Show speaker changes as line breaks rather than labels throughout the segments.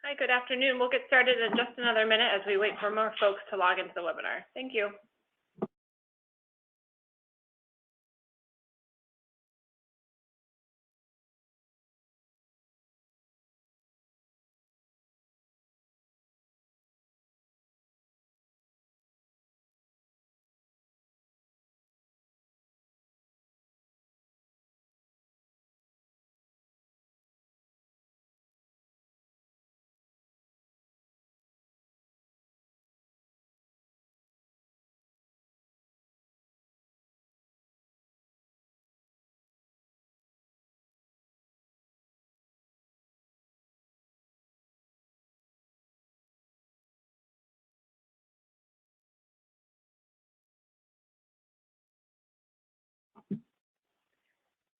Hi, good afternoon. We'll get started in just another minute as we wait for more folks to log into the webinar. Thank you.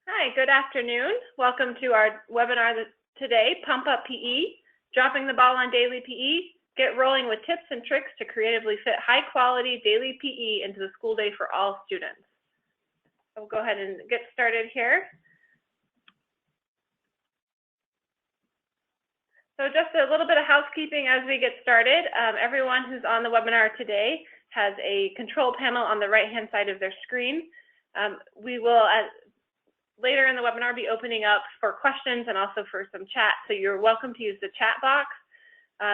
Hi, good afternoon. Welcome to our webinar today, Pump Up P.E, dropping the ball on Daily P.E. Get rolling with tips and tricks to creatively fit high-quality daily P.E. into the school day for all students. We'll go ahead and get started here. So just a little bit of housekeeping as we get started. Everyone who's on the webinar today has a control panel on the right-hand side of their screen. We will, later in the webinar, be opening up for questions and also for some chat. So you're welcome to use the chat box.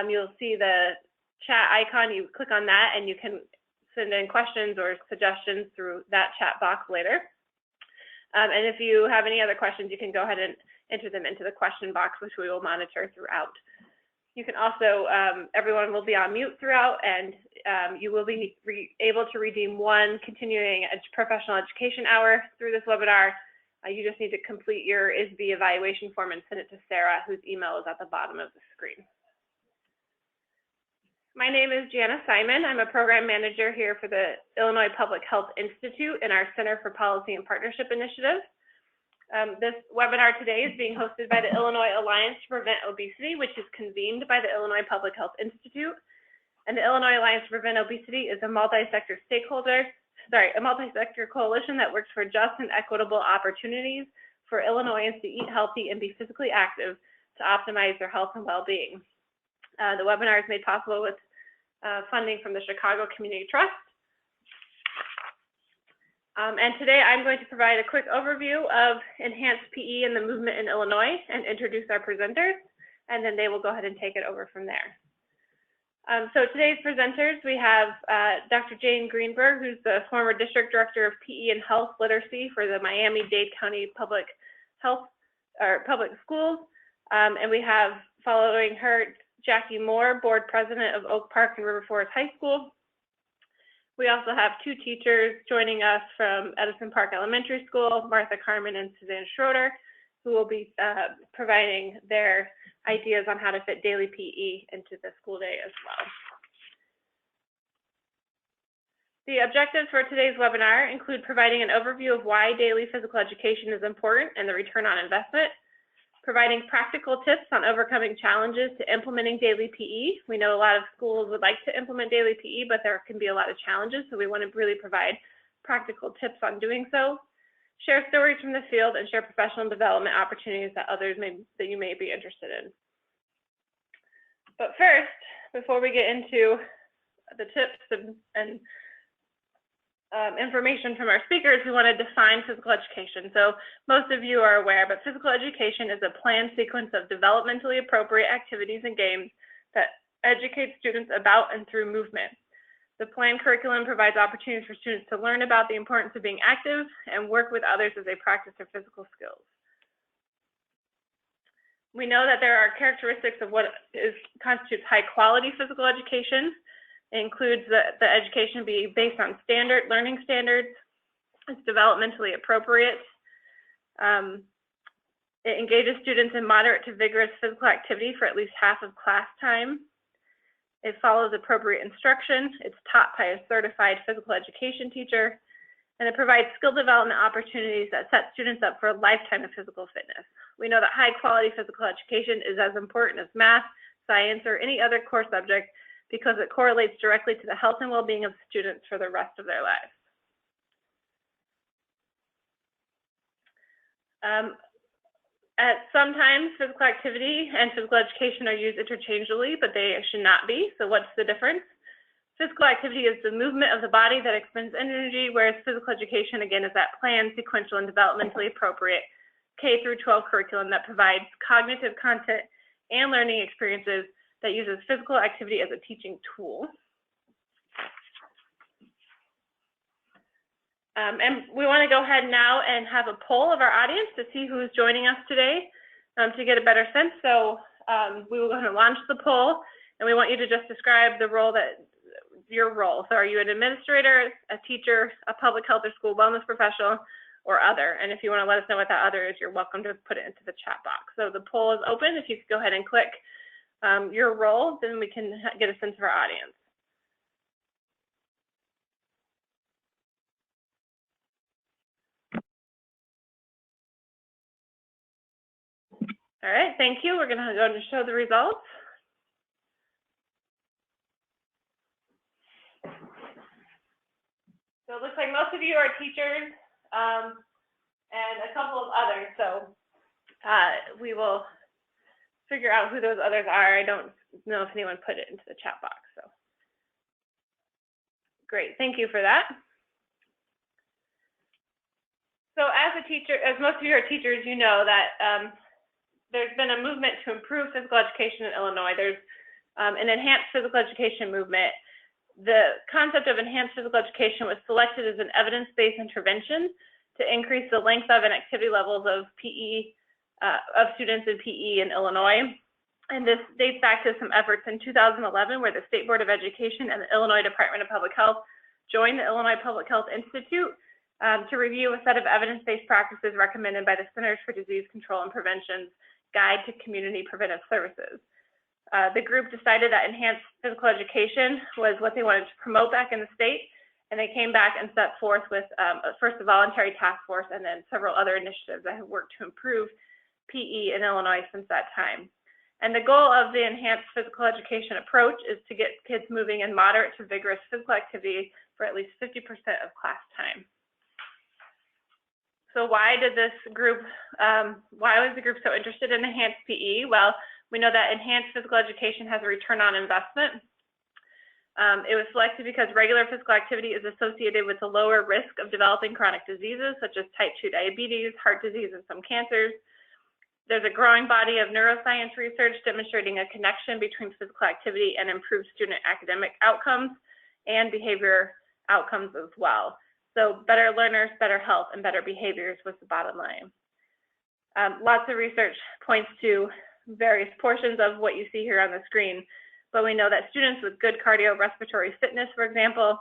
You'll see the chat icon. You click on that and you can send in questions or suggestions through that chat box later. And if you have any other questions, you can go ahead and enter them into the question box, which we will monitor throughout. You can also, everyone will be on mute throughout, and you will be able to redeem one continuing professional education hour through this webinar. You just need to complete your ISB evaluation form and send it to Sarah, whose email is at the bottom of the screen. My name is Jana Simon. I'm a program manager here for the Illinois Public Health Institute in our Center for Policy and Partnership Initiative. This webinar today is being hosted by the Illinois Alliance to Prevent Obesity, which is convened by the Illinois Public Health Institute. And the Illinois Alliance to Prevent Obesity is a multi-sector coalition that works for just and equitable opportunities for Illinoisans to eat healthy and be physically active to optimize their health and well-being. The webinar is made possible with funding from the Chicago Community Trust. And today I'm going to provide a quick overview of enhanced PE and the movement in Illinois and introduce our presenters, and then they will go ahead and take it over from there. So today's presenters, we have Dr. Jane Greenberg, who's the former District Director of PE and Health Literacy for the Miami-Dade County Public Schools. And we have, following her, Jackie Moore, Board President of Oak Park and River Forest High School. We also have two teachers joining us from Edison Park Elementary School, Martha Carmen and Suzanne Schroeder, who will be providing their ideas on how to fit daily PE into the school day as well. The objectives for today's webinar include providing an overview of why daily physical education is important and the return on investment, providing practical tips on overcoming challenges to implementing daily PE. We know a lot of schools would like to implement daily PE, but there can be a lot of challenges, so we want to really provide practical tips on doing so, share stories from the field, and share professional development opportunities that you may be interested in. But first, before we get into the tips and information from our speakers, we want to define physical education. So most of you are aware, but physical education is a planned sequence of developmentally appropriate activities and games that educate students about and through movement. The planned curriculum provides opportunities for students to learn about the importance of being active and work with others as they practice their physical skills. We know that there are characteristics of what constitutes high-quality physical education. It includes the education being based on learning standards. It's developmentally appropriate. It engages students in moderate to vigorous physical activity for at least half of class time. It follows appropriate instruction. It's taught by a certified physical education teacher. And it provides skill development opportunities that set students up for a lifetime of physical fitness. We know that high-quality physical education is as important as math, science, or any other core subject because it correlates directly to the health and well-being of students for the rest of their lives. Sometimes physical activity and physical education are used interchangeably, but they should not be. So what's the difference? Physical activity is the movement of the body that expends energy, whereas physical education, again, is that planned, sequential, and developmentally appropriate K through 12 curriculum that provides cognitive content and learning experiences that uses physical activity as a teaching tool. And we want to go ahead now and have a poll of our audience to see who's joining us today to get a better sense. So we will go ahead and launch the poll, and we want you to just describe the role your role. So are you an administrator, a teacher, a public health or school wellness professional, or other? And if you want to let us know what that other is, you're welcome to put it into the chat box. So the poll is open. If you could go ahead and click your role, then we can get a sense of our audience. All right, thank you. We're going to go and show the results. So it looks like most of you are teachers and a couple of others. So we will figure out who those others are. I don't know if anyone put it into the chat box. So great, thank you for that. So as a teacher, as most of you are teachers, you know that there's been a movement to improve physical education in Illinois. There's an enhanced physical education movement. The concept of enhanced physical education was selected as an evidence-based intervention to increase the length of and activity levels of PE, of students in PE in Illinois. And this dates back to some efforts in 2011 where the State Board of Education and the Illinois Department of Public Health joined the Illinois Public Health Institute to review a set of evidence-based practices recommended by the Centers for Disease Control and Prevention's Guide to Community Preventive Services. The group decided that enhanced physical education was what they wanted to promote back in the state, and they came back and set forth with first a voluntary task force and then several other initiatives that have worked to improve PE in Illinois since that time. And the goal of the enhanced physical education approach is to get kids moving in moderate to vigorous physical activity for at least 50% of class time. So why did this group, why was the group so interested in enhanced PE? Well, we know that enhanced physical education has a return on investment. It was selected because regular physical activity is associated with a lower risk of developing chronic diseases such as type 2 diabetes, heart disease, and some cancers. There's a growing body of neuroscience research demonstrating a connection between physical activity and improved student academic outcomes and behavior outcomes as well. So better learners, better health, and better behaviors was the bottom line. Lots of research points to various portions of what you see here on the screen, but we know that students with good cardiorespiratory fitness, for example,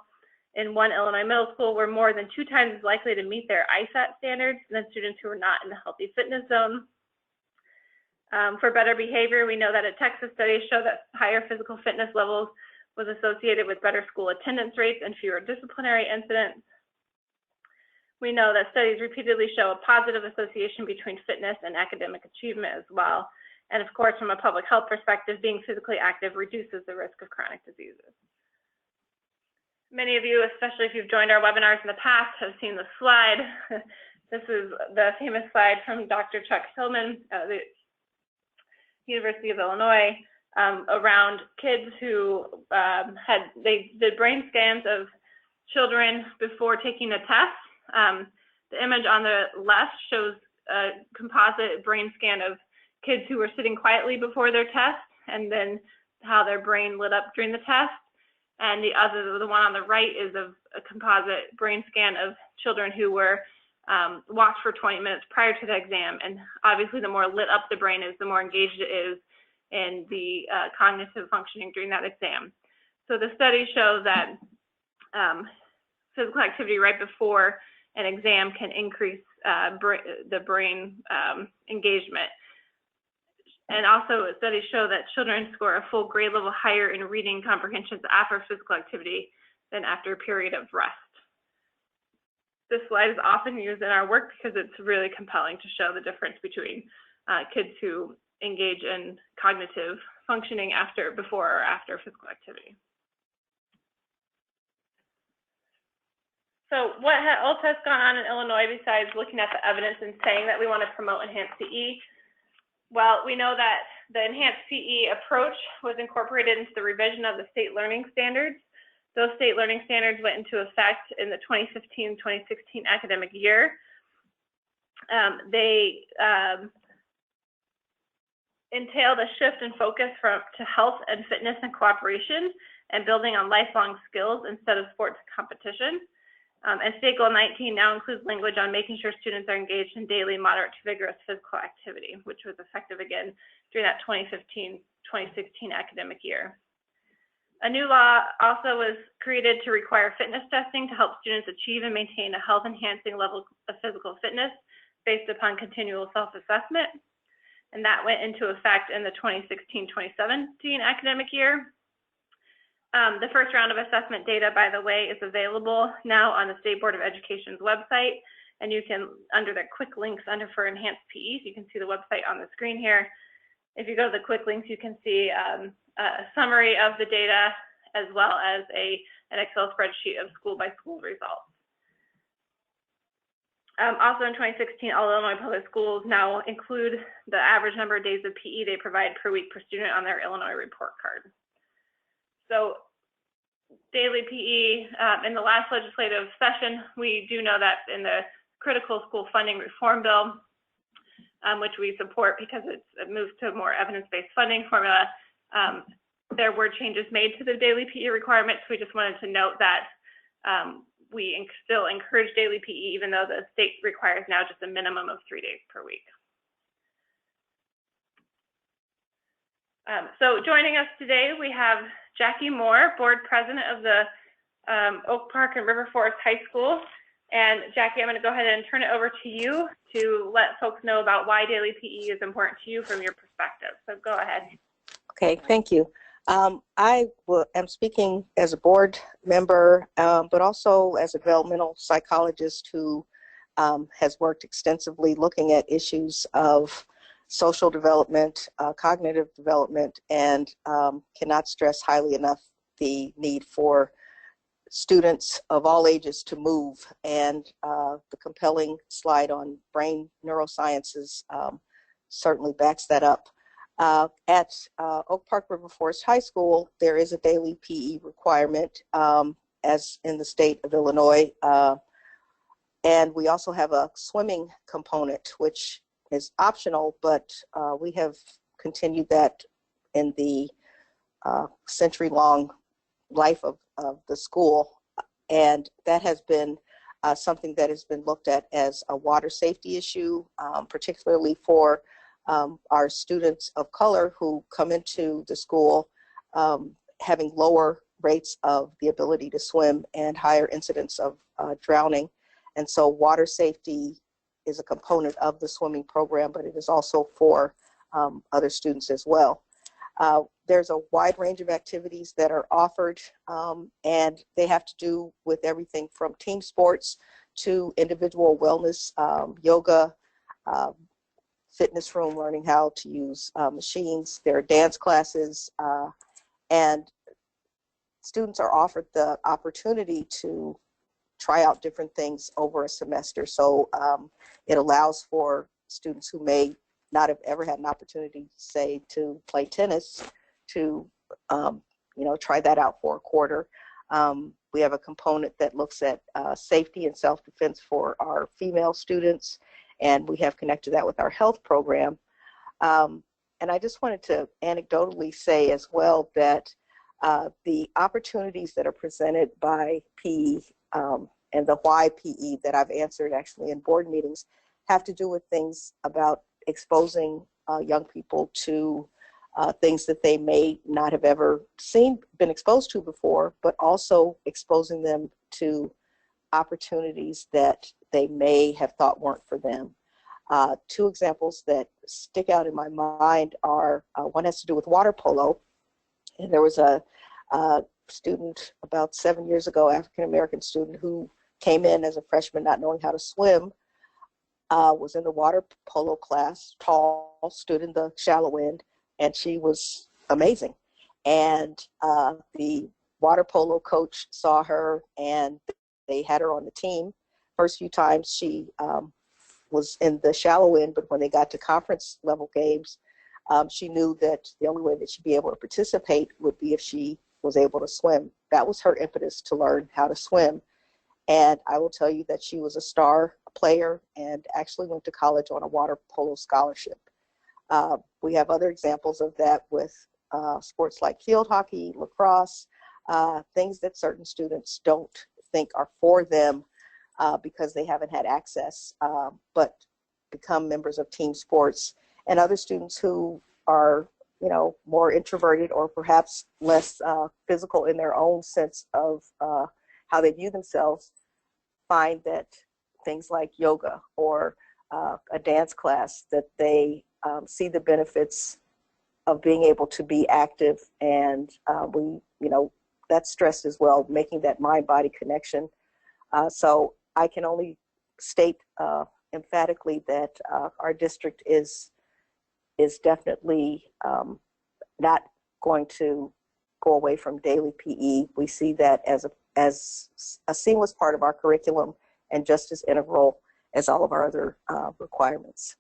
in one Illinois middle school were more than 2 times as likely to meet their ISAT standards than students who were not in the healthy fitness zone. For better behavior, we know that a Texas study showed that higher physical fitness levels was associated with better school attendance rates and fewer disciplinary incidents. We know that studies repeatedly show a positive association between fitness and academic achievement as well. And of course, from a public health perspective, being physically active reduces the risk of chronic diseases. Many of you, especially if you've joined our webinars in the past, have seen the slide. This is the famous slide from Dr. Chuck Hillman, the University of Illinois, around kids who they did brain scans of children before taking a test. The image on the left shows a composite brain scan of kids who were sitting quietly before their test, and then how their brain lit up during the test. And the one on the right is of a composite brain scan of children who were walked for 20 minutes prior to the exam. And obviously, the more lit up the brain is, the more engaged it is in the cognitive functioning during that exam. So the study shows that physical activity right before an exam can increase the brain engagement. And also, studies show that children score a full grade level higher in reading comprehensions after physical activity than after a period of rest. This slide is often used in our work because it's really compelling to show the difference between kids who engage in cognitive functioning before or after physical activity. So what else has gone on in Illinois besides looking at the evidence and saying that we want to promote enhanced PE? Well, we know that the enhanced PE approach was incorporated into the revision of the state learning standards. Those state learning standards went into effect in the 2015-2016 academic year. They entailed a shift in focus to health and fitness and cooperation and building on lifelong skills instead of sports competition. And State Goal 19 now includes language on making sure students are engaged in daily, moderate to vigorous physical activity, which was effective again during that 2015-2016 academic year. A new law also was created to require fitness testing to help students achieve and maintain a health-enhancing level of physical fitness based upon continual self-assessment. And that went into effect in the 2016-2017 academic year. The first round of assessment data, by the way, is available now on the State Board of Education's website. And you can, under the quick links for enhanced PE, so you can see the website on the screen here. If you go to the quick links, you can see a summary of the data as well as an Excel spreadsheet of school-by-school results. Also in 2016, all Illinois public schools now include the average number of days of PE they provide per week per student on their Illinois report card. So Daily PE, in the last legislative session, we do know that in the critical school funding reform bill, which we support because it moves to a more evidence-based funding formula, there were changes made to the Daily PE requirements. We just wanted to note that we still encourage Daily PE, even though the state requires now just a minimum of 3 days per week. So joining us today, we have Jackie Moore, board president of the Oak Park and River Forest High School. And Jackie, I'm going to go ahead and turn it over to you to let folks know about why Daily PE is important to you from your perspective. So go ahead.
Okay, thank you. I am speaking as a board member, but also as a developmental psychologist who has worked extensively looking at issues of social development, cognitive development, and cannot stress highly enough the need for students of all ages to move. And the compelling slide on brain neurosciences certainly backs that up. At Oak Park River Forest High School, there is a daily PE requirement, as in the state of Illinois. And we also have a swimming component, which is optional, but we have continued that in the century-long life of the school. And that has been something that has been looked at as a water safety issue, particularly for our students of color who come into the school having lower rates of the ability to swim and higher incidence of drowning. And so water safety is a component of the swimming program, but it is also for other students as well. There's a wide range of activities that are offered, and they have to do with everything from team sports to individual wellness, yoga, fitness room, learning how to use machines. There are dance classes, and students are offered the opportunity to try out different things over a semester. So it allows for students who may not have ever had an opportunity, say, to play tennis, to try that out for a quarter. We have a component that looks at safety and self-defense for our female students, and we have connected that with our health program. And I just wanted to anecdotally say as well that the opportunities that are presented by PE and the why PE that I've answered actually in board meetings have to do with things about exposing young people to things that they may not have ever been exposed to before, but also exposing them to opportunities that they may have thought weren't for them. Two examples that stick out in my mind are, one has to do with water polo. And there was a student about 7 years ago, African-American student, who came in as a freshman not knowing how to swim, was in the water polo class, tall, stood in the shallow end, and she was amazing. And the water polo coach saw her, and they had her on the team. First few times she was in the shallow end, but when they got to conference level games, she knew that the only way that she'd be able to participate would be if she was able to swim. That was her impetus to learn how to swim. And I will tell you that she was a star player and actually went to college on a water polo scholarship. We have other examples of that with sports like field hockey, lacrosse, things that certain students don't think are for them because they haven't had access, but become members of team sports. And other students who are, more introverted or perhaps less physical in their own sense of how they view themselves, find that things like yoga or a dance class, that they see the benefits of being able to be active. And that's stressed as well, making that mind-body connection. So I can only state emphatically that our district is definitely not going to go away from daily PE. We see that as a seamless part of our curriculum and just as integral as all of our other requirements.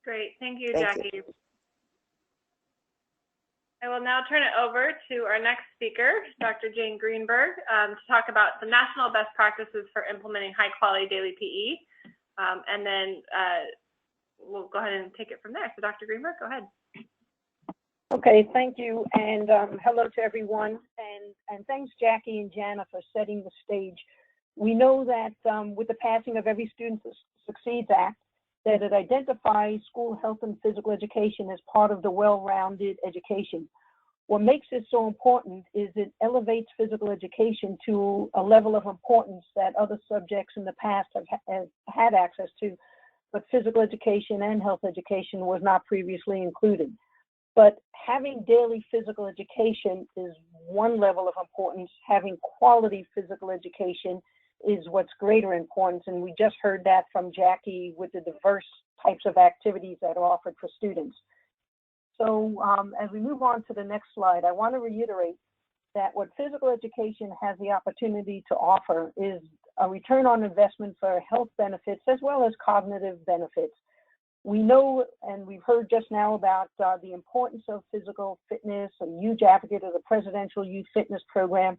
Great, thank you,
Thank
Jackie.
you.
I will now turn it over to our next speaker, Dr. Jane Greenberg, to talk about the national best practices for implementing high-quality daily PE, and then we'll go ahead and take it from there. So Dr. Greenberg, go ahead.
Okay, thank you, and hello to everyone, and thanks Jackie and Jana for setting the stage. We know that with the passing of Every Student Succeeds Act, that it identifies school health and physical education as part of the well-rounded education. What makes it so important is it elevates physical education to a level of importance that other subjects in the past have had access to, but physical education and health education was not previously included. But having daily physical education is one level of importance. Having quality physical education is what's greater importance. And we just heard that from Jackie with the diverse types of activities that are offered for students. So as we move on to the next slide, I want to reiterate that what physical education has the opportunity to offer is a return on investment for health benefits as well as cognitive benefits. We know, and we've heard just now about the importance of physical fitness, a huge advocate of the Presidential Youth Fitness Program,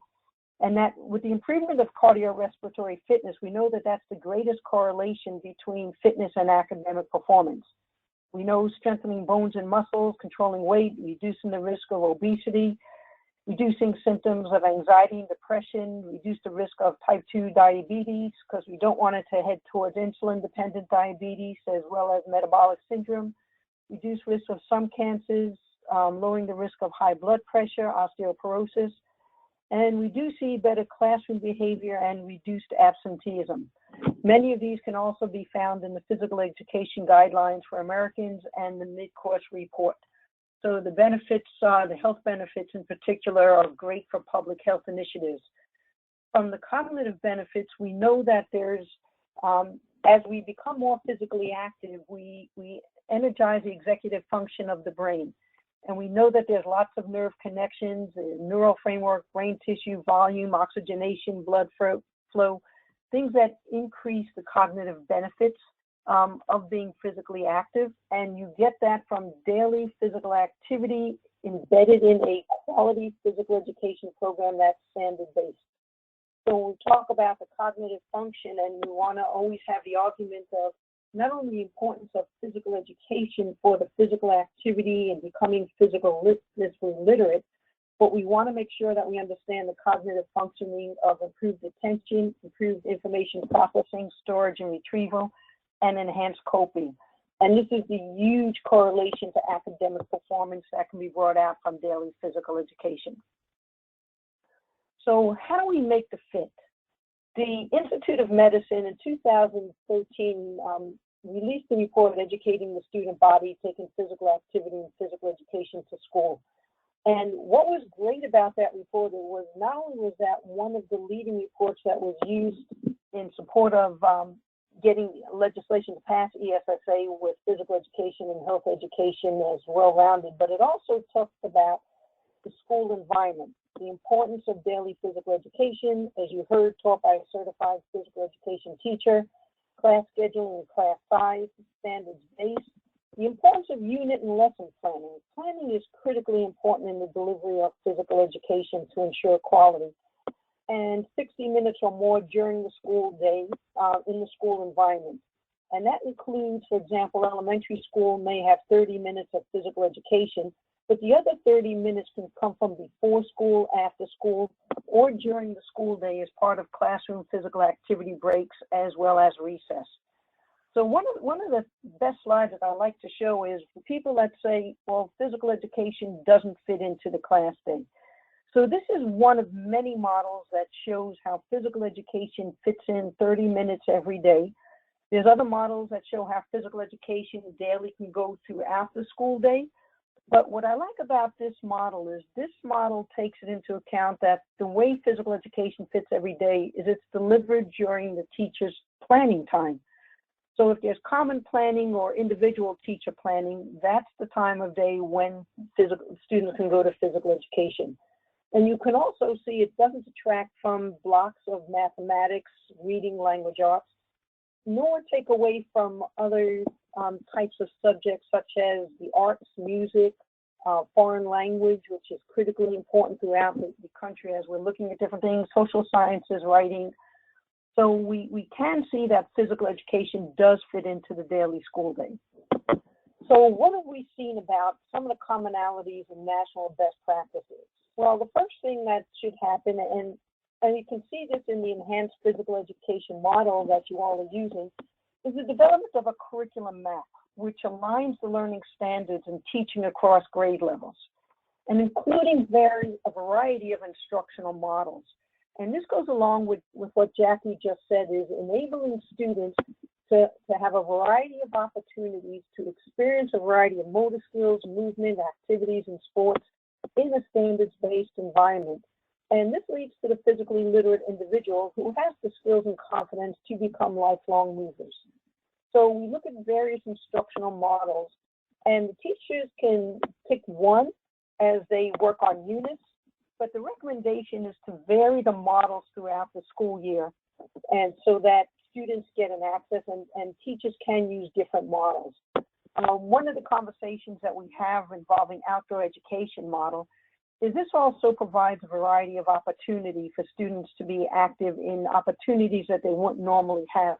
and that with the improvement of cardiorespiratory fitness, we know that that's the greatest correlation between fitness and academic performance. We know strengthening bones and muscles, controlling weight, reducing the risk of obesity, reducing symptoms of anxiety and depression, reduce the risk of type 2 diabetes, because we don't want it to head towards insulin-dependent diabetes, as well as metabolic syndrome, reduce risk of some cancers, lowering the risk of high blood pressure, osteoporosis, and we do see better classroom behavior and reduced absenteeism. Many of these can also be found in the physical education guidelines for Americans and the mid-course report. So the benefits, the health benefits in particular, are great for public health initiatives. From the cognitive benefits, we know that there's, as we become more physically active, we energize the executive function of the brain. And we know that there's lots of nerve connections, neural framework, brain tissue volume, oxygenation, blood flow, things that increase the cognitive benefits of being physically active. And you get that from daily physical activity embedded in a quality physical education program that's standard-based. So when we talk about the cognitive function, and we want to always have the argument of not only the importance of physical education for the physical activity and becoming physically literate, but we want to make sure that we understand the cognitive functioning of improved attention, improved information processing, storage and retrieval, and enhanced coping. And this is the huge correlation to academic performance that can be brought out from daily physical education. So how do we make the fit? The Institute of Medicine in 2013 released the report Educating the Student Body, Taking Physical Activity and Physical Education to School. And what was great about that report was not only was that one of the leading reports that was used in support of getting legislation to pass ESSA with physical education and health education as well-rounded, but it also talked about the school environment, the importance of daily physical education, as you heard, taught by a certified physical education teacher, class schedule and class size, standards-based, the importance of unit and lesson planning. Planning is critically important in the delivery of physical education to ensure quality. And 60 minutes or more during the school day in the school environment. And that includes, for example, elementary school may have 30 minutes of physical education, but the other 30 minutes can come from before school, after school, or during the school day as part of classroom physical activity breaks as well as recess. So one of the best slides that I like to show is for people that say, well, physical education doesn't fit into the class day. So this is one of many models that shows how physical education fits in 30 minutes every day. There's other models that show how physical education daily can go throughout the school day. But what I like about this model is this model takes it into account that the way physical education fits every day is it's delivered during the teacher's planning time. So if there's common planning or individual teacher planning, that's the time of day when students can go to physical education. And you can also see it doesn't detract from blocks of mathematics, reading, language arts, nor take away from other types of subjects such as the arts, music, foreign language, which is critically important throughout the country as we're looking at different things, social sciences, writing. So we can see that physical education does fit into the daily school day. So what have we seen about some of the commonalities and national best practices? Well, the first thing that should happen, and you can see this in the enhanced physical education model that you all are using, is the development of a curriculum map, which aligns the learning standards and teaching across grade levels, and including a variety of instructional models. And this goes along with what Jackie just said, is enabling students to have a variety of opportunities to experience a variety of motor skills, movement, activities, and sports in a standards-based environment. And this leads to the physically literate individual who has the skills and confidence to become lifelong movers. So we look at various instructional models, and the teachers can pick one as they work on units, but the recommendation is to vary the models throughout the school year, and so that students get an access and teachers can use different models. One of the conversations that we have involving outdoor education model is this also provides a variety of opportunity for students to be active in opportunities that they wouldn't normally have.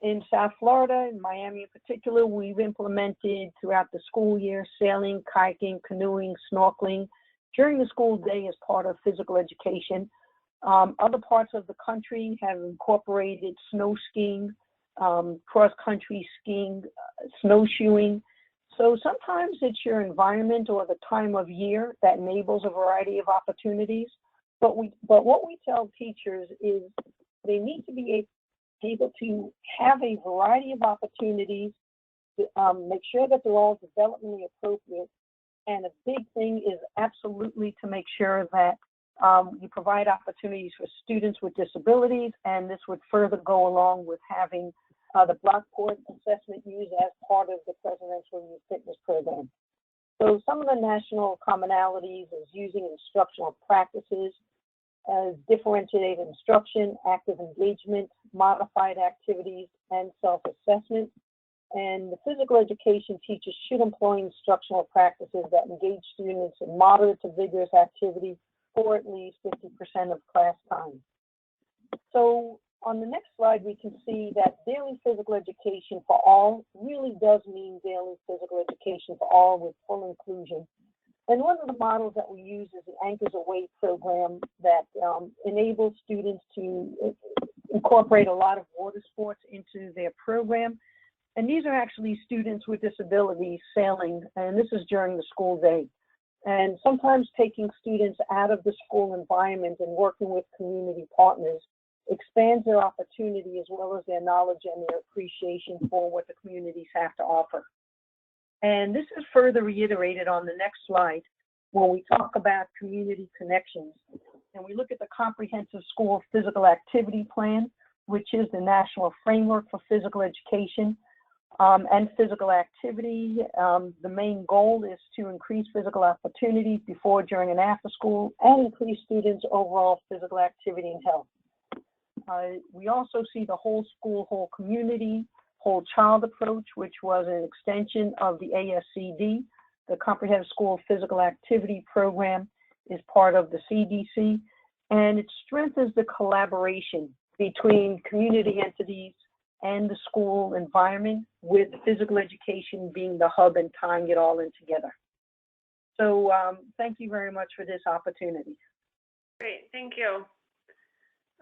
In South Florida, in Miami in particular, we've implemented throughout the school year sailing, kayaking, canoeing, snorkeling during the school day as part of physical education. Other parts of the country have incorporated snow skiing, cross-country skiing, snowshoeing. So sometimes it's your environment or the time of year that enables a variety of opportunities. But what we tell teachers is they need to be able to have a variety of opportunities, to, make sure that they're all developmentally appropriate. And a big thing is absolutely to make sure that you provide opportunities for students with disabilities, and this would further go along with having the Blackboard assessment used as part of the Presidential Youth Fitness Program. So some of the national commonalities is using instructional practices as differentiated instruction, active engagement, modified activities, and self-assessment. And the physical education teachers should employ instructional practices that engage students in moderate to vigorous activity for at least 50% of class time. So on the next slide, we can see that daily physical education for all really does mean daily physical education for all with full inclusion. And one of the models that we use is the Anchors Away program that enables students to incorporate a lot of water sports into their program. And these are actually students with disabilities sailing, and this is during the school day. And sometimes taking students out of the school environment and working with community partners expands their opportunity as well as their knowledge and their appreciation for what the communities have to offer. And this is further reiterated on the next slide when we talk about community connections. And we look at the Comprehensive School Physical Activity Plan, which is the national framework for physical education and physical activity. The main goal is to increase physical opportunities before, during, and after school, and increase students' overall physical activity and health. We also see the whole school, whole community, whole child approach, which was an extension of the ASCD. The Comprehensive School Physical Activity Program is part of the CDC, and it strengthens the collaboration between community entities and the school environment, with physical education being the hub and tying it all in together. So thank you very much for this opportunity.
Great, thank you.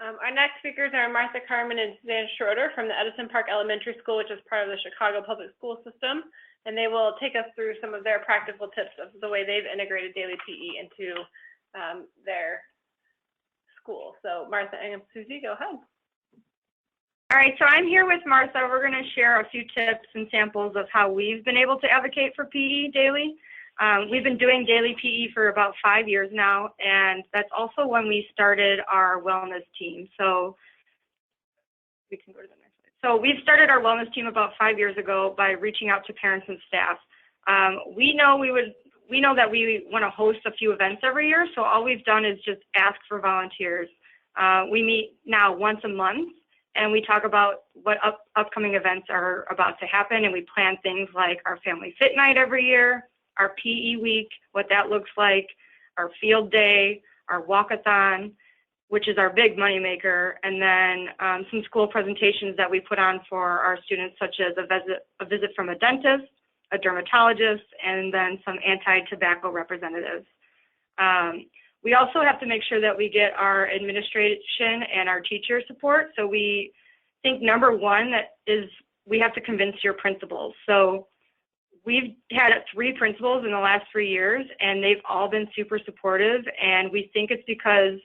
Our next speakers are Martha Carmen and Suzanne Schroeder from the Edison Park Elementary School, which is part of the Chicago Public School System, and they will take us through some of their practical tips of the way they've integrated Daily P.E. into their school. So Martha and Susie, go ahead.
All right, so I'm here with Martha. We're going to share a few tips and samples of how we've been able to advocate for PE daily. We've been doing Daily P.E. for about 5 years now, and that's also when we started our wellness team. So we can go to the next slide. So we've started our wellness team about 5 years ago by reaching out to parents and staff. We know that we want to host a few events every year, so all we've done is just ask for volunteers. We meet now once a month, and we talk about what upcoming events are about to happen, and we plan things like our Family Fit Night every year, our PE week, what that looks like, our field day, our walkathon, which is our big moneymaker, and then some school presentations that we put on for our students, such as a visit from a dentist, a dermatologist, and then some anti-tobacco representatives. We also have to make sure that we get our administration and our teacher support. So we think number one is we have to convince your principals. So we've had 3 principals in the last 3 years, and they've all been super supportive. And we think it's because,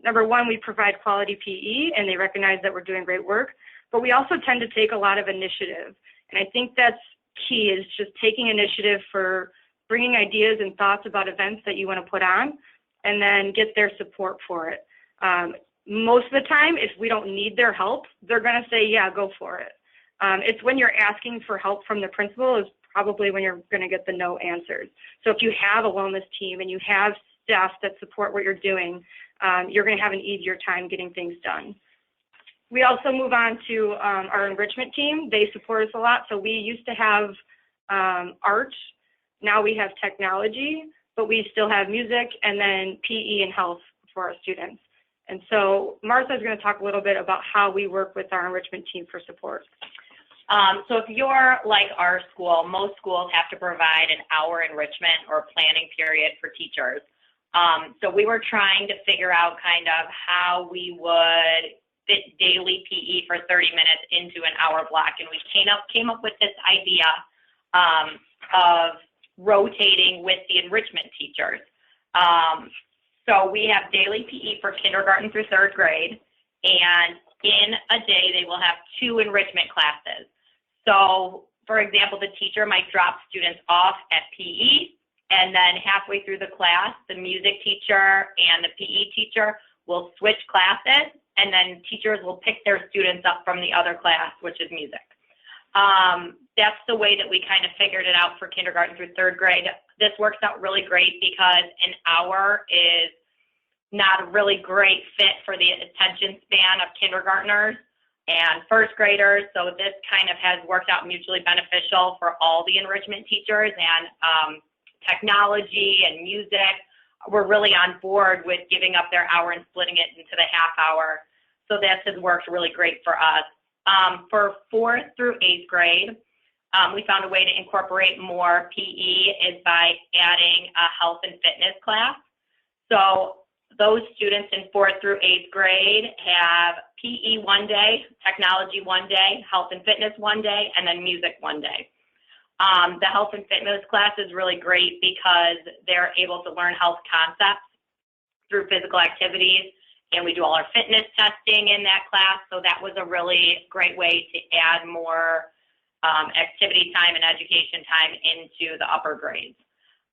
number one, we provide quality PE, and they recognize that we're doing great work. But we also tend to take a lot of initiative. And I think that's key, is just taking initiative for bringing ideas and thoughts about events that you want to put on, and then get their support for it. Most of the time, if we don't need their help, they're going to say, yeah, go for it. It's when you're asking for help from the principal is probably when you're going to get the no answers. So if you have a wellness team and you have staff that support what you're doing, you're going to have an easier time getting things done. We also move on to our enrichment team. They support us a lot. So we used to have art. Now we have technology, but we still have music and then PE and health for our students. And so Martha is going to talk a little bit about how we work with our enrichment team for support.
So if you're like our school, most schools have to provide an hour enrichment or planning period for teachers. So we were trying to figure out kind of how we would fit Daily PE for 30 minutes into an hour block. And we came up with this idea of rotating with the enrichment teachers. So we have Daily PE for kindergarten through 3rd grade, and in a day they will have 2 enrichment classes. So, for example, the teacher might drop students off at PE, and then halfway through the class, the music teacher and the PE teacher will switch classes, and then teachers will pick their students up from the other class, which is music. That's the way that we kind of figured it out for kindergarten through 3rd grade. This works out really great because an hour is not a really great fit for the attention span of kindergartners and 1st graders. So this kind of has worked out mutually beneficial for all the enrichment teachers, and technology and music. We're really on board with giving up their hour and splitting it into the half hour. So this has worked really great for us. For 4th through 8th grade, we found a way to incorporate more PE is by adding a health and fitness class. So those students in 4th through 8th grade have PE one day, technology one day, health and fitness one day, and then music one day. The health and fitness class is really great because they're able to learn health concepts through physical activities, and we do all our fitness testing in that class. So that was a really great way to add more activity time and education time into the upper grades.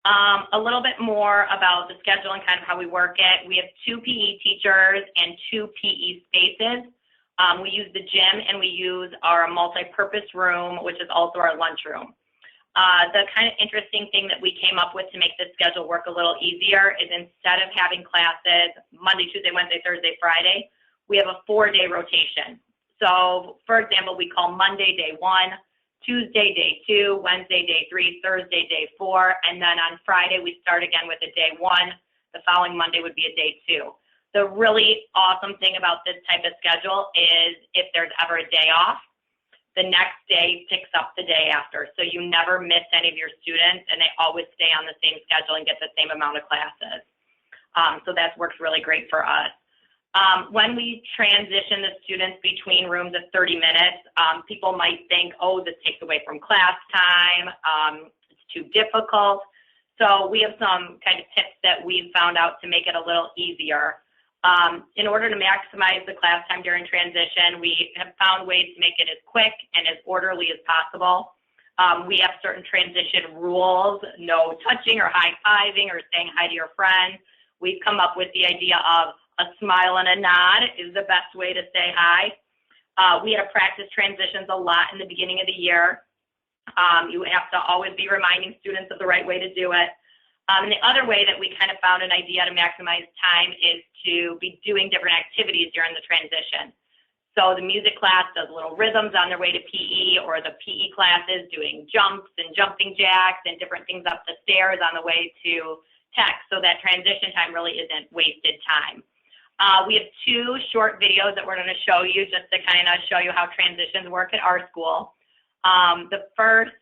A little bit more about the schedule and kind of how we work it. We have 2 PE teachers and 2 PE spaces. We use the gym, and we use our multi-purpose room, which is also our lunchroom. The kind of interesting thing that we came up with to make this schedule work a little easier is instead of having classes Monday, Tuesday, Wednesday, Thursday, Friday, we have a 4-day rotation. So, for example, we call Monday day 1, Tuesday day 2, Wednesday day 3, Thursday day 4, and then on Friday we start again with a day 1. The following Monday would be a day 2. The really awesome thing about this type of schedule is if there's ever a day off, the next day picks up the day after. So you never miss any of your students, and they always stay on the same schedule and get the same amount of classes. So that works really great for us. When we transition the students between rooms of 30 minutes, people might think, oh, this takes away from class time, it's too difficult. So we have some kind of tips that we've found out to make it a little easier. In order to maximize the class time during transition, we have found ways to make it as quick and as orderly as possible. We have certain transition rules, no touching or high-fiving or saying hi to your friend. We've come up with the idea of a smile and a nod is the best way to say hi. We have practice transitions a lot in the beginning of the year. You have to always be reminding students of the right way to do it. And the other way that we kind of found an idea to maximize time is to be doing different activities during the transition. So the music class does little rhythms on their way to PE, or the PE classes doing jumps and jumping jacks and different things up the stairs on the way to tech, so that transition time really isn't wasted time. We have 2 short videos that we're going to show you just to kind of show you how transitions work at our school. The first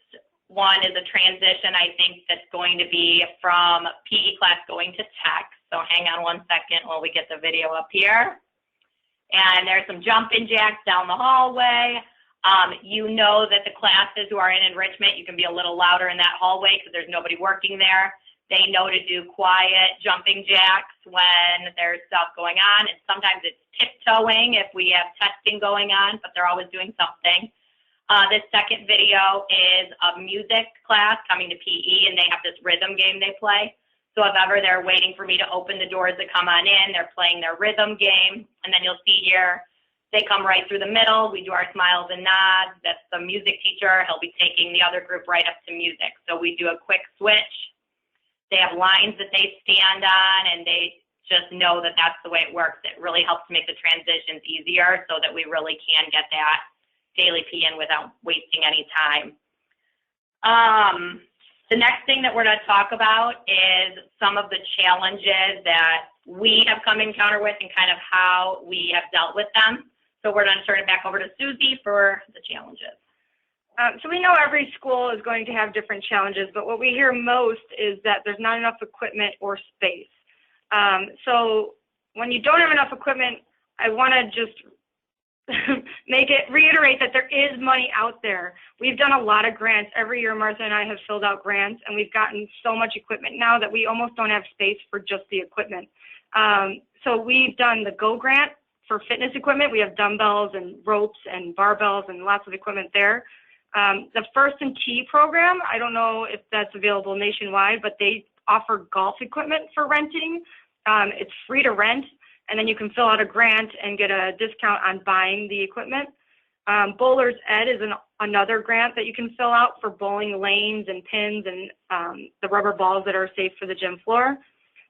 one is a transition, I think, that's going to be from PE class going to tech. So hang on one second while we get the video up here. And there's some jumping jacks down the hallway. You know that the classes who are in enrichment, you can be a little louder in that hallway because there's nobody working there. They know to do quiet jumping jacks when there's stuff going on. And sometimes it's tiptoeing if we have testing going on, but they're always doing something. This second video is a music class coming to PE, and they have this rhythm game they play. So if ever they're waiting for me to open the doors to come on in, they're playing their rhythm game. And then you'll see here, they come right through the middle. We do our smiles and nods. That's the music teacher. He'll be taking the other group right up to music. So we do a quick switch. They have lines that they stand on, and they just know that that's the way it works. It really helps make the transitions easier so that we really can get that daily P.E. in without wasting any time. The next thing that we're going to talk about is some of the challenges that we have come encounter with and kind of how we have dealt with them. So we're going to turn it back over to Susie for the challenges.
So we know every school is going to have different challenges, but what we hear most is that there's not enough equipment or space. So when you don't have enough equipment, I want to just reiterate that there is money out there. We've done a lot of grants. Every year, Martha and I have filled out grants, and we've gotten so much equipment now that we almost don't have space for just the equipment. So we've done the GO grant for fitness equipment. We have dumbbells and ropes and barbells and lots of equipment there. The First and Tee program, I don't know if that's available nationwide, but they offer golf equipment for renting. It's free to rent, and then you can fill out a grant and get a discount on buying the equipment. Bowler's Ed is another grant that you can fill out for bowling lanes and pins and the rubber balls that are safe for the gym floor.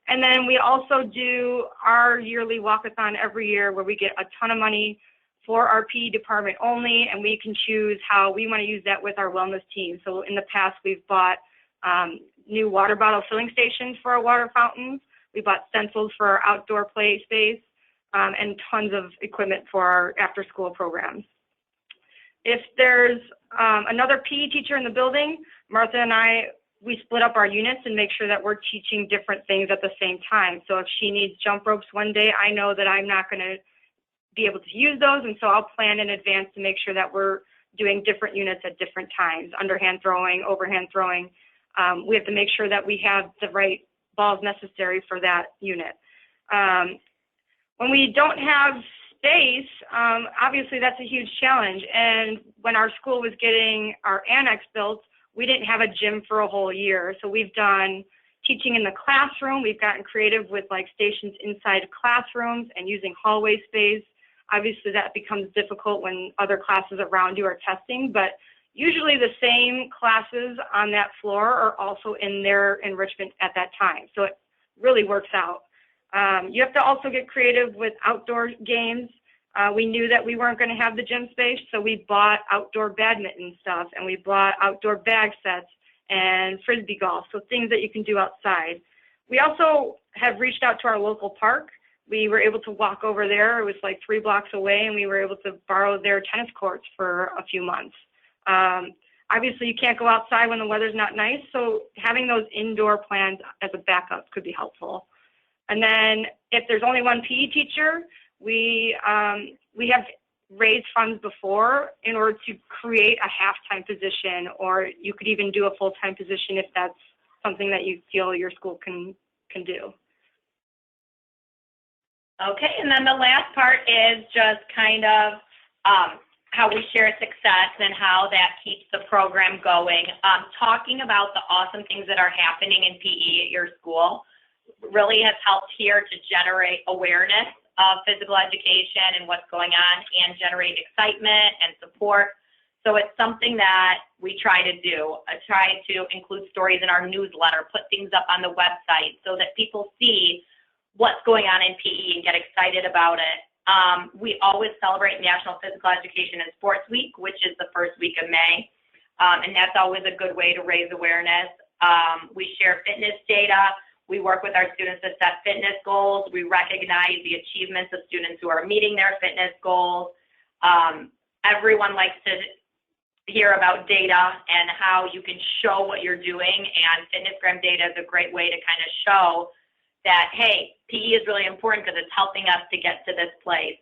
And then we also do our yearly walkathon every year where we get a ton of money for our PE department only, and we can choose how we want to use that with our wellness team. So in the past, we've bought new water bottle filling stations for our water fountains. We bought stencils for our outdoor play space, and tons of equipment for our after-school programs. If there's another PE teacher in the building, Martha and I, we split up our units and make sure that we're teaching different things at the same time. So if she needs jump ropes one day, I know that I'm not going to be able to use those, and so I'll plan in advance to make sure that we're doing different units at different times, underhand throwing, overhand throwing. We have to make sure that we have the right balls necessary for that unit. When we don't have space, obviously that's a huge challenge, and when our school was getting our annex built, we didn't have a gym for a whole year. So we've done teaching in the classroom. We've gotten creative with like stations inside classrooms and using hallway space. Obviously that becomes difficult when other classes around you are testing, but usually the same classes on that floor are also in their enrichment at that time. So it really works out. You have to also get creative with outdoor games. We knew that we weren't going to have the gym space, so we bought outdoor badminton stuff, and we bought outdoor bag sets and frisbee golf, so things that you can do outside. We also have reached out to our local park. We were able to walk over there. It was like 3 blocks away, and we were able to borrow their tennis courts for a few months. Obviously, you can't go outside when the weather's not nice, so having those indoor plans as a backup could be helpful. And then if there's only one PE teacher, we have raised funds before in order to create a half-time position, or you could even do a full-time position if that's something that you feel your school can do.
Okay, and then the last part is just kind of how we share success and how that keeps the program going. Talking about the awesome things that are happening in PE at your school really has helped here to generate awareness of physical education and what's going on, and generate excitement and support. So it's something that we try to do. I try to include stories in our newsletter, put things up on the website so that people see what's going on in PE and get excited about it. We always celebrate National Physical Education and Sports Week, which is the first week of May, and that's always a good way to raise awareness. We share fitness data. We work with our students to set fitness goals. We recognize the achievements of students who are meeting their fitness goals. Everyone likes to hear about data and how you can show what you're doing, and FitnessGram data is a great way to kind of show that, hey, PE is really important because it's helping us to get to this place.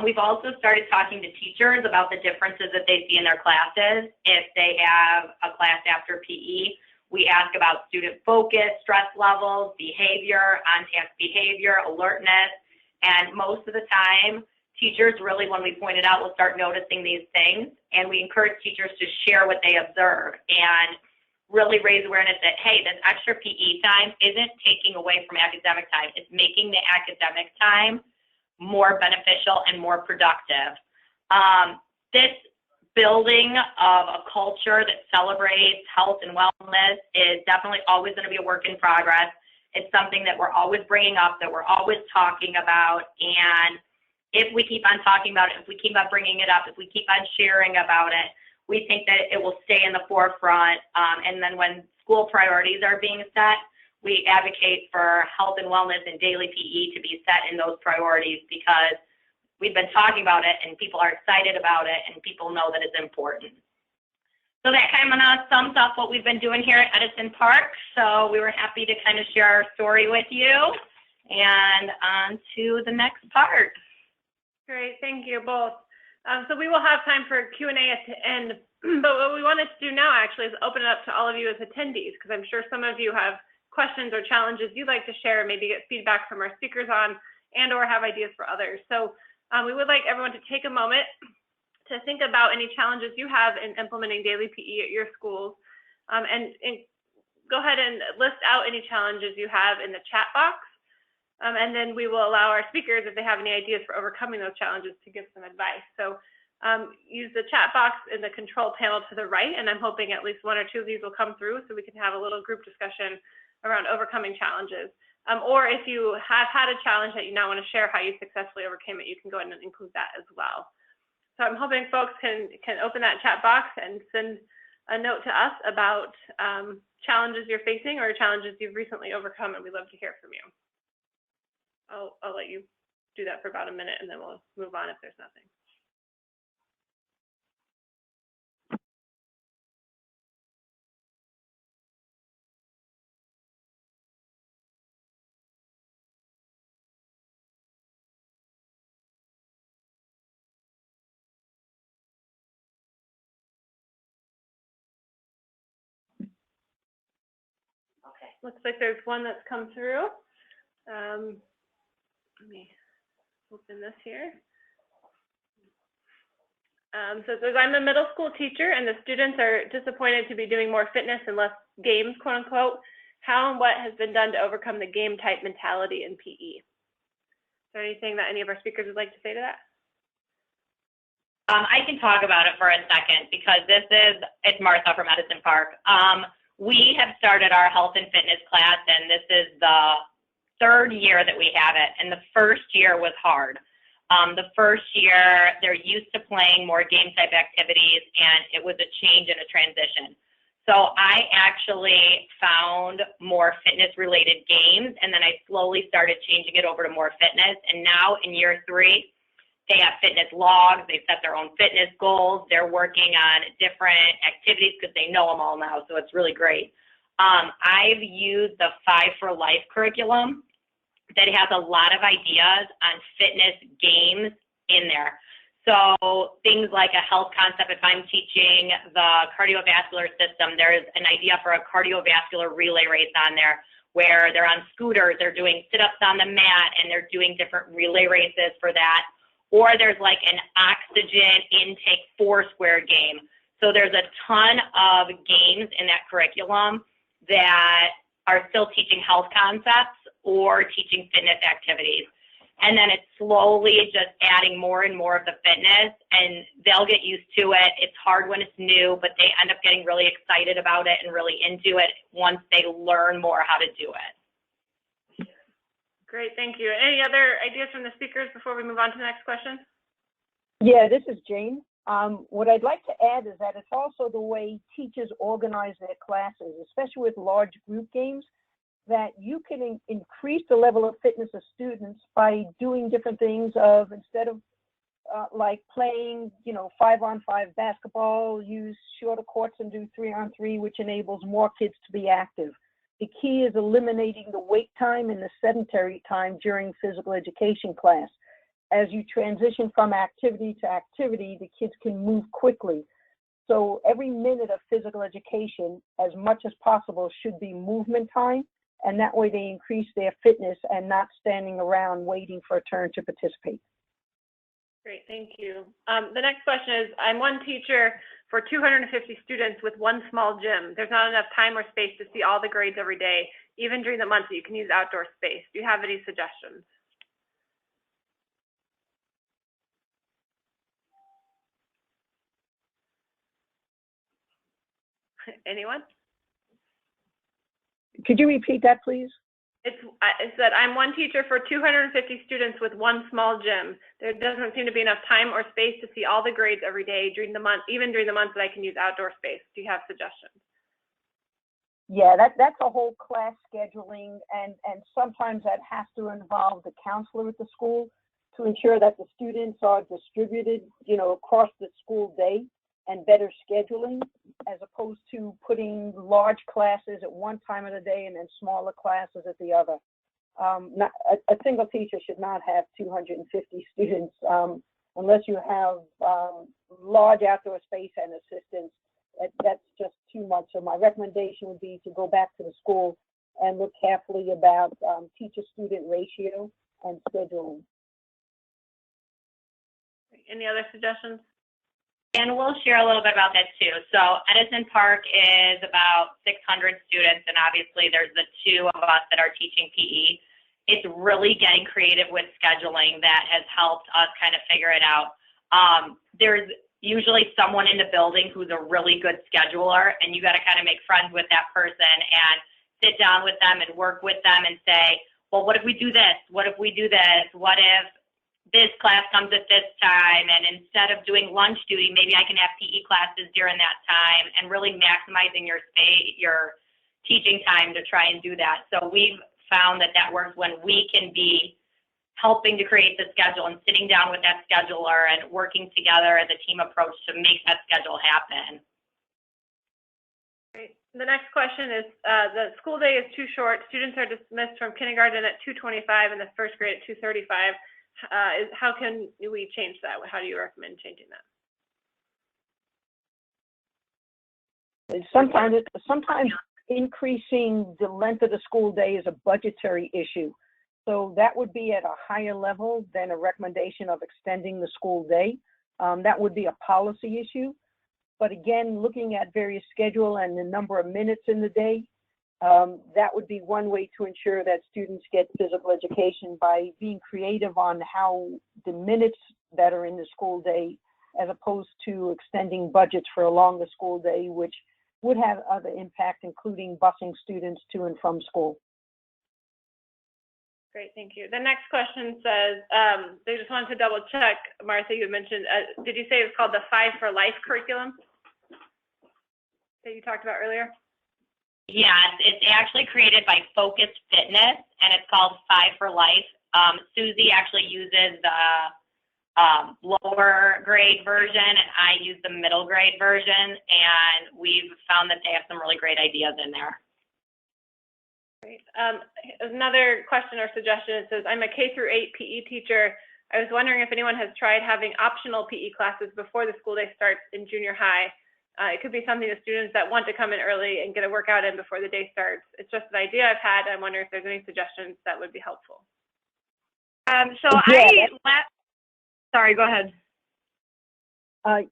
We've also started talking to teachers about the differences that they see in their classes. If they have a class after PE, we ask about student focus, stress levels, behavior, on-task behavior, alertness, and most of the time, teachers really, when we point it out, will start noticing these things, and we encourage teachers to share what they observe and really raise awareness that, hey, this extra PE time isn't taking away from academic time. It's making the academic time more beneficial and more productive. This building of a culture that celebrates health and wellness is definitely always going to be a work in progress. It's something that we're always bringing up, that we're always talking about, and if we keep on talking about it, if we keep on bringing it up, if we keep on sharing about it, we think that it will stay in the forefront. And then when school priorities are being set, we advocate for health and wellness and daily PE to be set in those priorities, because we've been talking about it and people are excited about it and people know that it's important. So that kind of sums up what we've been doing here at Edison Park. So we were happy to kind of share our story with you. And on to the next part.
Great, thank you both. So we will have time for Q&A at the end, but what we wanted to do now actually is open it up to all of you as attendees, because I'm sure some of you have questions or challenges you'd like to share, maybe get feedback from our speakers on, and or have ideas for others. So we would like everyone to take a moment to think about any challenges you have in implementing daily PE at your schools, and go ahead and list out any challenges you have in the chat box. And then we will allow our speakers, if they have any ideas for overcoming those challenges, to give some advice. So use the chat box in the control panel to the right, and I'm hoping at least 1 or 2 of these will come through so we can have a little group discussion around overcoming challenges. Or if you have had a challenge that you now want to share how you successfully overcame it, you can go ahead and include that as well. So I'm hoping folks can open that chat box and send a note to us about challenges you're facing or challenges you've recently overcome, and we'd love to hear from you. I'll let you do that for about a minute, and then we'll move on if there's nothing. Okay, looks like there's one that's come through. Let me open this here. So it says, I'm a middle school teacher and the students are disappointed to be doing more fitness and less games, quote unquote. How and what has been done to overcome the game type mentality in PE? Is there anything that any of our speakers would like to say to that?
I can talk about it for a second, because it's Martha from Edison Park. We have started our health and fitness class, and this is the 3rd year that we have it, and the first year was hard. The first year, they're used to playing more game-type activities, and it was a change and a transition. So I actually found more fitness-related games, and then I slowly started changing it over to more fitness. And now in year 3, they have fitness logs. They set their own fitness goals. They're working on different activities because they know them all now, so it's really great. I've used the 5 for Life curriculum that has a lot of ideas on fitness games in there. So things like a health concept, if I'm teaching the cardiovascular system, there's an idea for a cardiovascular relay race on there where they're on scooters, they're doing sit-ups on the mat, and they're doing different relay races for that. Or there's like an oxygen intake 4-square game. So there's a ton of games in that curriculum that are still teaching health concepts or teaching fitness activities. And then it's slowly just adding more and more of the fitness, and they'll get used to it. It's hard when it's new, but they end up getting really excited about it and really into it once they learn more how to do it.
Great, thank you. Any other ideas from the speakers before we move on to the next question?
Yeah, this is Jane. What I'd like to add is that it's also the way teachers organize their classes, especially with large group games, that you can increase the level of fitness of students by doing different things of, instead of like playing, 5-on-5 basketball, use shorter courts and do 3-on-3, which enables more kids to be active. The key is eliminating the wait time and the sedentary time during physical education class. As you transition from activity to activity, the kids can move quickly. So every minute of physical education, as much as possible, should be movement time, and that way they increase their fitness and not standing around waiting for a turn to participate.
Great, thank you. The next question is, I'm one teacher for 250 students with one small gym. There's not enough time or space to see all the grades every day, even during the month that you can use outdoor space. Do you have any suggestions? Anyone?
Could you repeat that, please?
It said, I'm one teacher for 250 students with one small gym. There doesn't seem to be enough time or space to see all the grades every day during the month, even during the months that I can use outdoor space. Do you have suggestions?
Yeah, that's a whole class scheduling, and sometimes that has to involve the counselor at the school to ensure that the students are distributed, across the school day, and better scheduling, as opposed to putting large classes at one time of the day and then smaller classes at the other. A single teacher should not have 250 students unless you have large outdoor space and assistance. That's just too much. So my recommendation would be to go back to the school and look carefully about teacher-student ratio and scheduling.
Any other suggestions?
And we'll share a little bit about that too. So Edison Park is about 600 students, and obviously there's the 2 of us that are teaching PE. It's really getting creative with scheduling that has helped us kind of figure it out. There's usually someone in the building who's a really good scheduler, and you got to kind of make friends with that person and sit down with them and work with them and say, well, what if we do this? What if we do this? What if this class comes at this time, and instead of doing lunch duty, maybe I can have PE classes during that time, and really maximizing your teaching time to try and do that. So we've found that works when we can be helping to create the schedule and sitting down with that scheduler and working together as a team approach to make that schedule happen.
Great. The next question is, the school day is too short. Students are dismissed from kindergarten at 2:25 and the first grade at 2:35. How can we change that? How do you recommend changing
that? Sometimes increasing the length of the school day is a budgetary issue. So that would be at a higher level than a recommendation of extending the school day. That would be a policy issue. But again, looking at various schedule and the number of minutes in the day, that would be one way to ensure that students get physical education, by being creative on how the minutes that are in the school day, as opposed to extending budgets for a longer school day, which would have other impact, including busing students to and from school.
Great, thank you. The next question says, they just wanted to double check, Martha, you had mentioned, did you say it was called the 5 for Life curriculum that you talked about earlier?
Yeah, it's actually created by Focus Fitness, and it's called 5 for Life. Susie actually uses the lower grade version, and I use the middle grade version, and we've found that they have some really great ideas in there.
Great. Another question or suggestion, it says, I'm a K through 8 PE teacher. I was wondering if anyone has tried having optional PE classes before the school day starts in junior high. It could be something to students that want to come in early and get a workout in before the day starts. It's just an idea I've had. I'm wondering if there's any suggestions that would be helpful.
Sorry, go ahead.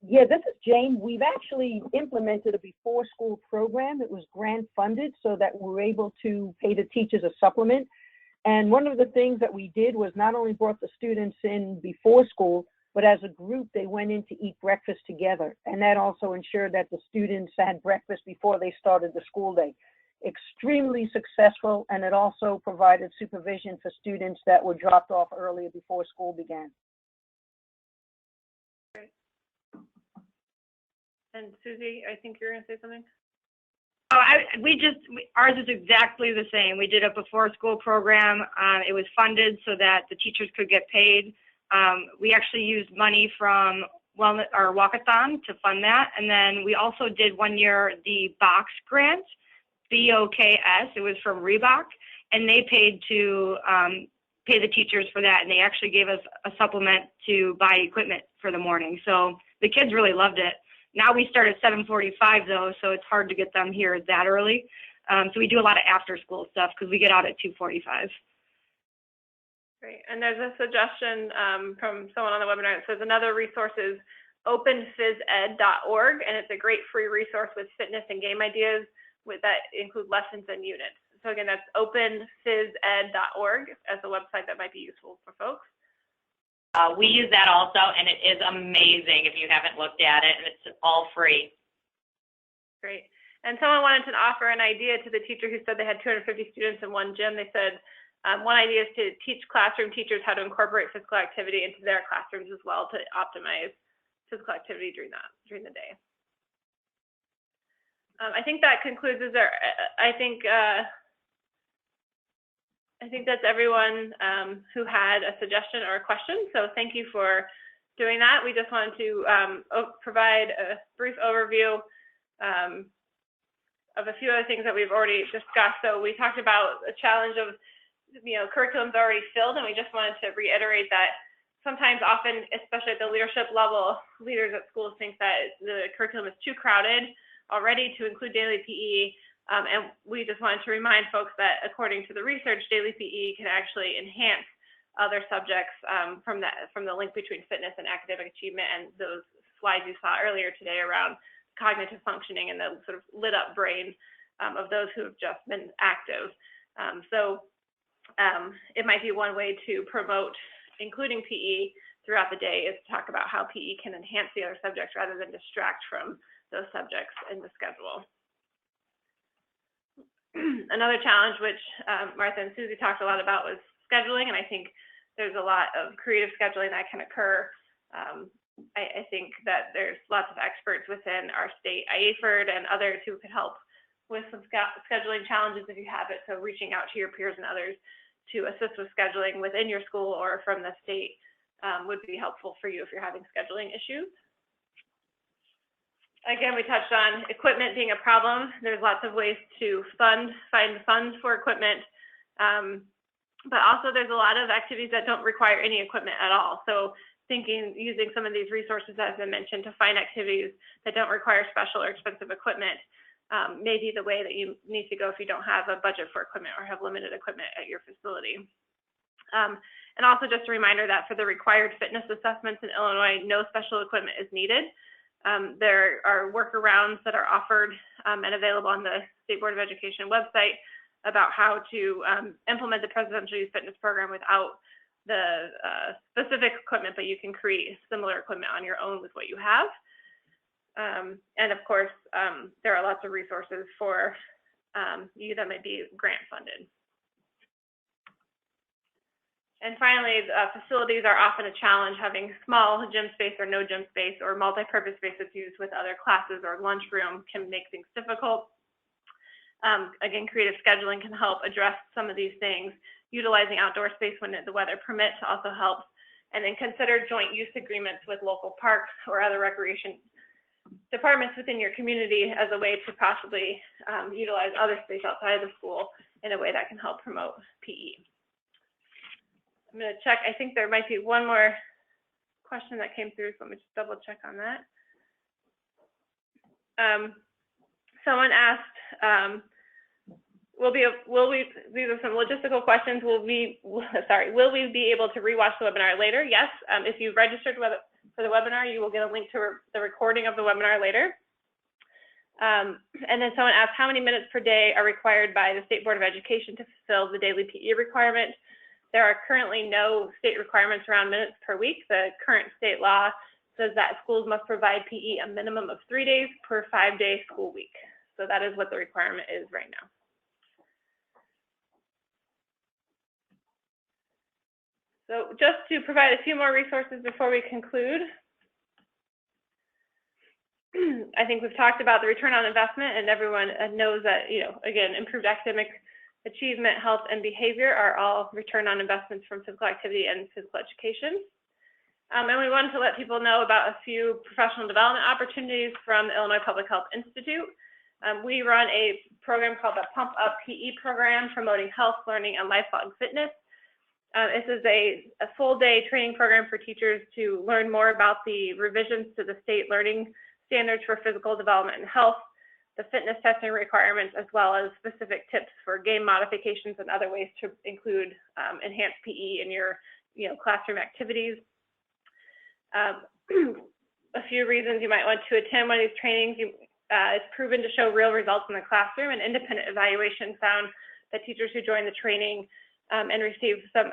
Yeah, this is Jane. We've actually implemented a before school program. It was grant funded so that we were able to pay the teachers a supplement. And one of the things that we did was not only brought the students in before school, but as a group, they went in to eat breakfast together. And that also ensured that the students had breakfast before they started the school day. Extremely successful, and it also provided supervision for students that were dropped off earlier before school began.
And Susie, I think you're going to say something?
Oh, ours is exactly the same. We did a before school program. It was funded so that the teachers could get paid. We actually used money from Wellness or Walkathon to fund that. And then we also did one year the box grant, BOKS. It was from Reebok, and they paid to pay the teachers for that. And they actually gave us a supplement to buy equipment for the morning. So the kids really loved it. Now we start at 7:45 though, so it's hard to get them here that early. So we do a lot of after school stuff because we get out at 2:45.
Great. And there's a suggestion from someone on the webinar that says another resource is openphysed.org, and it's a great free resource with fitness and game ideas that include lessons and units. So again, that's openphysed.org as a website that might be useful for folks.
We use that also, and it is amazing if you haven't looked at it, and it's all free.
Great. And someone wanted to offer an idea to the teacher who said they had 250 students in one gym. They said one idea is to teach classroom teachers how to incorporate physical activity into their classrooms as well to optimize physical activity during the day. I think that concludes. I think that's everyone who had a suggestion or a question. So thank you for doing that. We just wanted to provide a brief overview of a few other things that we've already discussed. So we talked about the challenge of, curriculum's already filled, and we just wanted to reiterate that sometimes, often, especially at the leadership level, leaders at schools think that the curriculum is too crowded already to include daily PE. And we just wanted to remind folks that according to the research, daily PE can actually enhance other subjects from the link between fitness and academic achievement, and those slides you saw earlier today around cognitive functioning and the sort of lit up brain of those who have just been active. It might be one way to promote including PE throughout the day is to talk about how PE can enhance the other subjects rather than distract from those subjects in the schedule. Another challenge, which Martha and Susie talked a lot about, was scheduling, and I think there's a lot of creative scheduling that can occur. I think that there's lots of experts within our state, IAFERD, and others who could help with some scheduling challenges if you have it. So reaching out to your peers and others to assist with scheduling within your school or from the state would be helpful for you if you're having scheduling issues. Again, we touched on equipment being a problem. There's lots of ways to find funds for equipment, but also there's a lot of activities that don't require any equipment at all. So using some of these resources that have been mentioned to find activities that don't require special or expensive equipment may be the way that you need to go if you don't have a budget for equipment or have limited equipment at your facility. And also just a reminder that for the required fitness assessments in Illinois, no special equipment is needed. There are workarounds that are offered and available on the State Board of Education website about how to implement the Presidential Youth Fitness Program without the specific equipment, but you can create similar equipment on your own with what you have. And of course, there are lots of resources for you that might be grant funded. And finally, facilities are often a challenge. Having small gym space or no gym space or multi-purpose space that's used with other classes or lunchroom can make things difficult. Again, creative scheduling can help address some of these things. Utilizing outdoor space when the weather permits also helps. And then consider joint use agreements with local parks or other recreation departments within your community as a way to possibly utilize other space outside of the school in a way that can help promote PE. I'm going to check. I think there might be one more question that came through, so let me just double check on that. Someone asked, these are some logistical questions. Will we be able to rewatch the webinar later? Yes. If you've registered for the webinar, you will get a link to the recording of the webinar later. And then someone asked, how many minutes per day are required by the State Board of Education to fulfill the daily PE requirement? There are currently no state requirements around minutes per week. The current state law says that schools must provide PE a minimum of 3 days per 5-day school week. So that is what the requirement is right now. So just to provide a few more resources before we conclude, I think we've talked about the return on investment, and everyone knows that, again, improved academic achievement, health, and behavior are all return on investments from physical activity and physical education. And we wanted to let people know about a few professional development opportunities from the Illinois Public Health Institute. We run a program called the Pump Up P.E. program, promoting health, learning, and lifelong fitness. This is a full-day training program for teachers to learn more about the revisions to the state learning standards for physical development and health, the fitness testing requirements, as well as specific tips for game modifications and other ways to include enhanced PE in your classroom activities. A few reasons you might want to attend one of these trainings. It's proven to show real results in the classroom. An independent evaluation found that teachers who joined the training and received some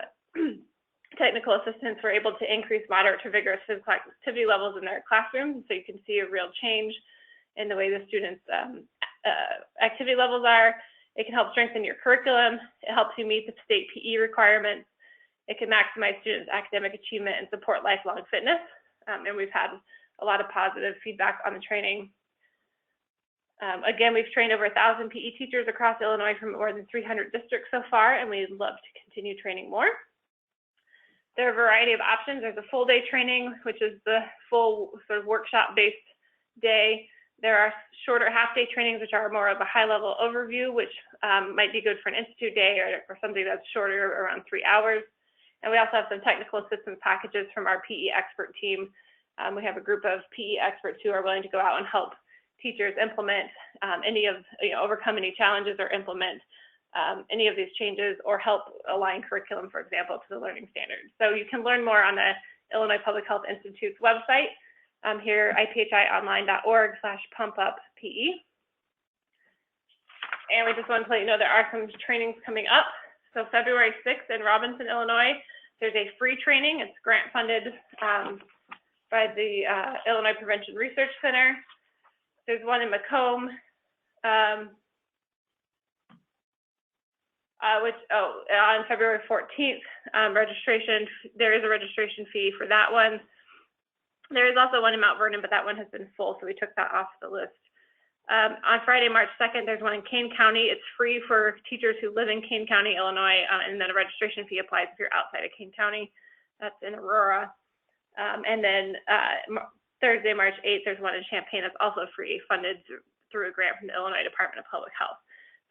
technical assistance were able to increase moderate to vigorous physical activity levels in their classroom. So you can see a real change in the way the students' activity levels are. It can help strengthen your curriculum. It helps you meet the state PE requirements. It can maximize students' academic achievement and support lifelong fitness. And we've had a lot of positive feedback on the training. Again, we've trained over 1,000 PE teachers across Illinois from more than 300 districts so far, and we'd love to continue training more. There are a variety of options. There's a full day training, which is the full sort of workshop-based day. There are shorter half-day trainings, which are more of a high-level overview, which might be good for an institute day or something that's shorter, around 3 hours. And we also have some technical assistance packages from our PE expert team. We have a group of PE experts who are willing to go out and help teachers implement overcome any challenges or implement any of these changes or help align curriculum, for example, to the learning standards. So you can learn more on the Illinois Public Health Institute's website here, iphionline.org/pumpuppe. And we just wanted to let you know there are some trainings coming up. So February 6th in Robinson, Illinois, there's a free training. It's grant funded by the Illinois Prevention Research Center. There's one in Macomb, on February 14th, registration. There is a registration fee for that one. There is also one in Mount Vernon, but that one has been full, so we took that off the list. On Friday, March 2nd, there's one in Kane County. It's free for teachers who live in Kane County, Illinois, and then a registration fee applies if you're outside of Kane County. That's in Aurora. And then Thursday, March 8th, there's one in Champaign that's also free, funded through a grant from the Illinois Department of Public Health.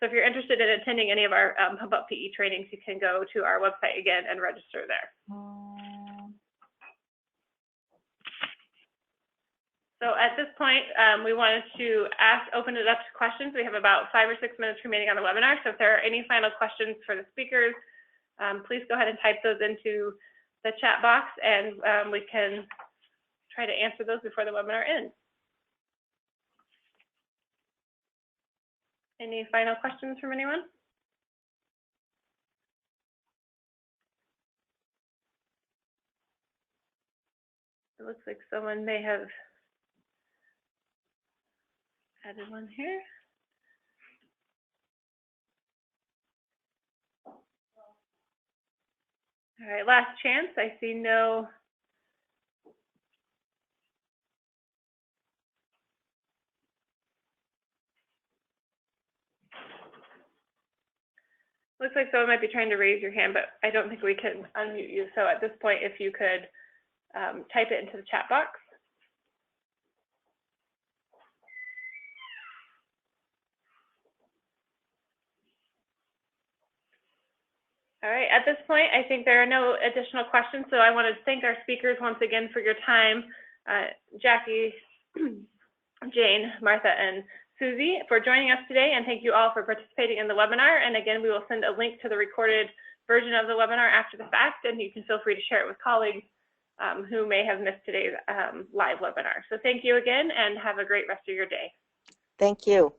So if you're interested in attending any of our Pump Up PE trainings, you can go to our website again and register there. So at this point, we wanted to open it up to questions. We have about 5 or 6 minutes remaining on the webinar. So if there are any final questions for the speakers, please go ahead and type those into the chat box, and we can try to answer those before the webinar ends. Any final questions from anyone? It looks like someone may have added one here. All right, last chance. I see no. Looks like someone might be trying to raise your hand, but I don't think we can unmute you. So at this point, if you could type it into the chat box. All right, at this point, I think there are no additional questions, so I want to thank our speakers once again for your time. Jackie, Jane, Martha, and Susie for joining us today, and thank you all for participating in the webinar. And again, we will send a link to the recorded version of the webinar after the fact, and you can feel free to share it with colleagues who may have missed today's live webinar. So thank you again, and have a great rest of your day.
Thank you.